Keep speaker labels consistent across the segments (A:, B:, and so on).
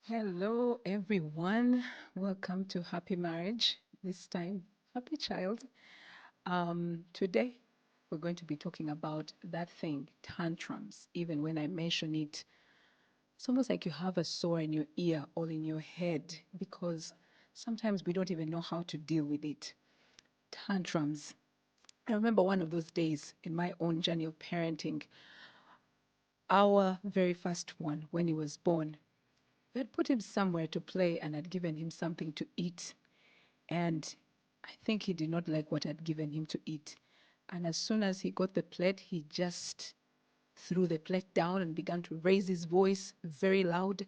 A: Hello, everyone. Welcome to Happy Marriage. This time, Happy Child. Today, we're going to be talking about that thing, tantrums. Even when I mention it, it's almost like you have a sore in your ear or in your head because sometimes we don't even know how to deal with it. Tantrums. I remember one of those days in my own journey of parenting, our very first one, when he was born. We had put him somewhere to play and had given him something to eat. And I think he did not like what I'd given him to eat. And as soon as he got the plate, he just threw the plate down and began to raise his voice very loud.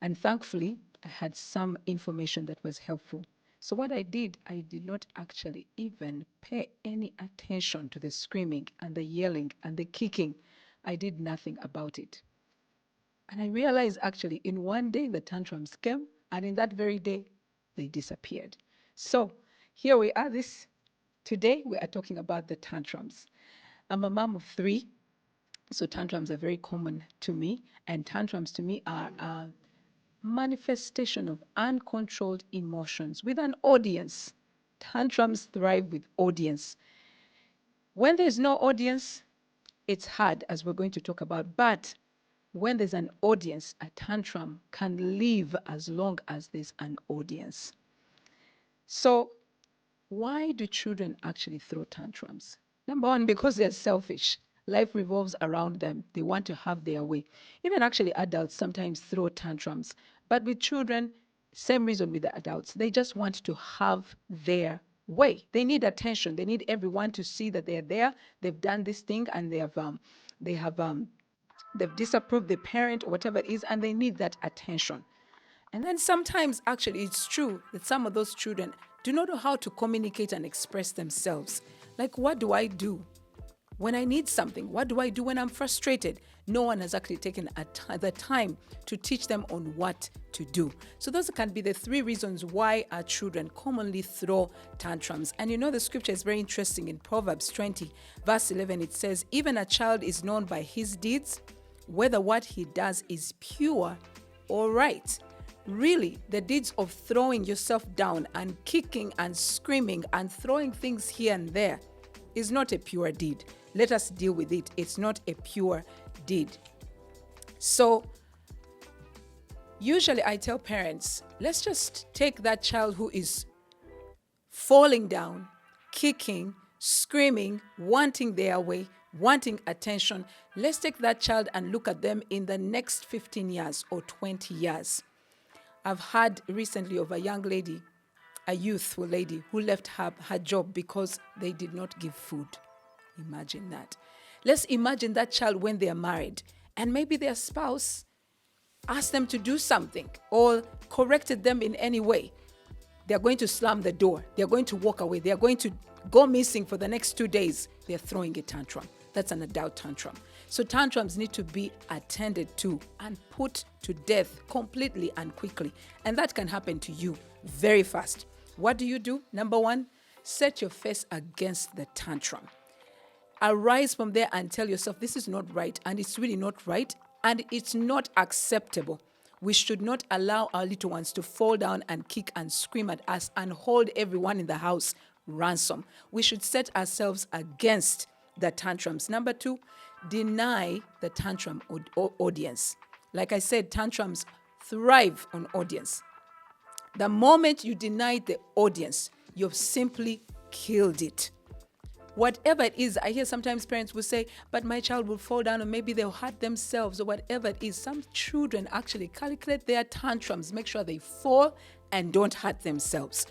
A: And thankfully, I had some information that was helpful. So, what I did not actually even pay any attention to the screaming and the yelling and the kicking. I did nothing about it. And I realized actually in one day the tantrums came, and in that very day they disappeared. So here we are. This today we are talking about the tantrums. I'm a mom of three, so tantrums are very common to me. And tantrums to me are a manifestation of uncontrolled emotions with an audience. Tantrums thrive with audience. When there's no audience, it's hard, as we're going to talk about. But when there's an audience, a tantrum can live as long as there's an audience. So, why do children actually throw tantrums? Number one, because they're selfish. Life revolves around them. They want to have their way. Even actually, adults sometimes throw tantrums. But with children, same reason with the adults. They just want to have their way. They need attention. They need everyone to see that they're there. They've done this thing and they have they've disapproved the parent or whatever it is, and they need that attention. And then sometimes, actually, it's true that some of those children do not know how to communicate and express themselves. Like, what do I do when I need something? What do I do when I'm frustrated? No one has actually taken the time to teach them on what to do. So those can be the three reasons why our children commonly throw tantrums. And you know, the scripture is very interesting. In Proverbs 20, verse 11, it says, even a child is known by his deeds, whether what he does is pure or right. Really, the deeds of throwing yourself down and kicking and screaming and throwing things here and there is not a pure deed. Let us deal with it. It's not a pure deed. So, usually I tell parents, let's just take that child who is falling down, kicking, screaming, wanting their way, wanting attention. Let's take that child and look at them in the next 15 years or 20 years. I've heard recently of a young lady, a youthful lady, who left her job because they did not give food. Imagine that. Let's imagine that child when they are married and maybe their spouse asked them to do something or corrected them in any way. They're going to slam the door. They're going to walk away. They're going to go missing for the next 2 days. They're throwing a tantrum. That's an adult tantrum. So tantrums need to be attended to and put to death completely and quickly. And that can happen to you very fast. What do? Number one, set your face against the tantrum. Arise from there and tell yourself, this is not right, and it's really not right, and it's not acceptable. We should not allow our little ones to fall down and kick and scream at us and hold everyone in the house ransom. We should set ourselves against the tantrums. Number two, deny the tantrum audience. Like I said, tantrums thrive on audience. The moment you deny the audience, you've simply killed it. Whatever it is, I hear sometimes parents will say, but my child will fall down or maybe they'll hurt themselves or whatever it is. Some children actually calculate their tantrums, make sure they fall and don't hurt themselves.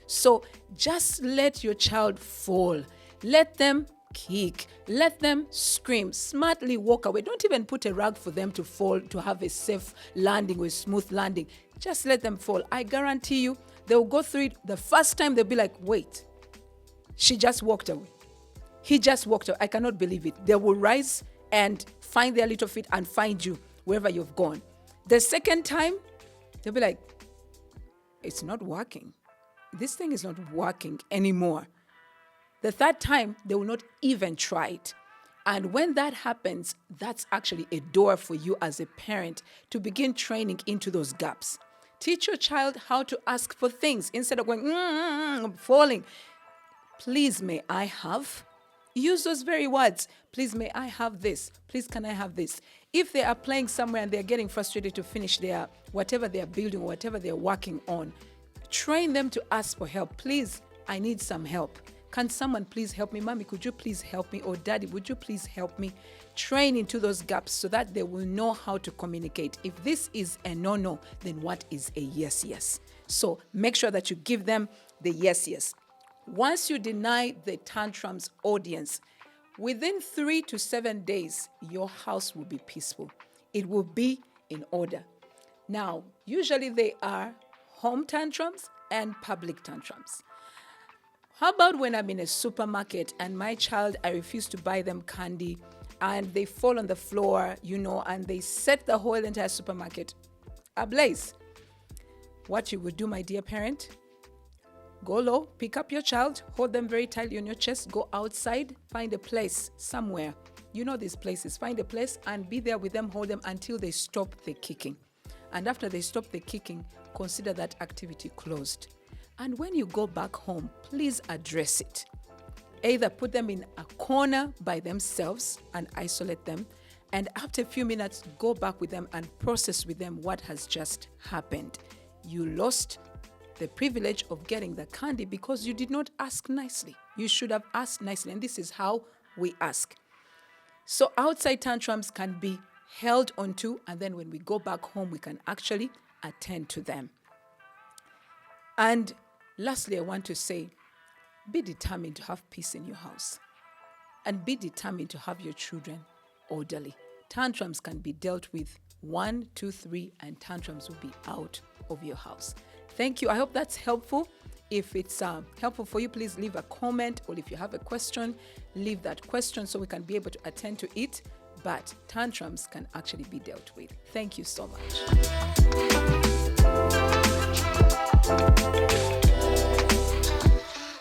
A: So just let your child fall. Let them kick. Let them scream. Smartly walk away. Don't even put a rug for them to fall, to have a safe landing or a smooth landing. Just let them fall. I guarantee you, they'll go through it. The first time they'll be like, wait, she just walked away. He just walked away. I cannot believe it. They will rise and find their little feet and find you wherever you've gone. The second time, they'll be like, it's not working. This thing is not working anymore. The third time, they will not even try it. And when that happens, that's actually a door for you as a parent to begin training into those gaps. Teach your child how to ask for things instead of going, falling. Please, may I have? Use those very words. Please, may I have this? Please, can I have this? If they are playing somewhere and they're getting frustrated to finish their whatever they're building or whatever they're working on, train them to ask for help. Please, I need some help. Can someone please help me? Mommy, could you please help me? Or Daddy, would you please help me? Train into those gaps so that they will know how to communicate. If this is a no, then what is a yes? So make sure that you give them the yes. Once you deny the tantrums audience, within 3 to 7 days, your house will be peaceful. It will be in order. Now, usually they are home tantrums and public tantrums. How about when I'm in a supermarket and my child, I refuse to buy them candy and they fall on the floor, and they set the whole entire supermarket ablaze? What you would do, my dear parent? Go low, pick up your child, hold them very tightly on your chest, go outside, find a place somewhere. You know these places. Find a place and be there with them, hold them until they stop the kicking. And after they stop the kicking, consider that activity closed. And when you go back home, please address it. Either put them in a corner by themselves and isolate them. And after a few minutes, go back with them and process with them what has just happened. You lost the privilege of getting the candy because you did not ask nicely. You should have asked nicely, and this is how we ask. So outside tantrums can be held onto, and then when we go back home, we can actually attend to them. And lastly, I want to say, be determined to have peace in your house, and be determined to have your children orderly. Tantrums can be dealt with 1, 2, 3, and tantrums will be out of your house. Thank you. I hope that's helpful. If it's helpful for you, please leave a comment, or if you have a question, leave that question so we can be able to attend to it. But tantrums can actually be dealt with. Thank you so much.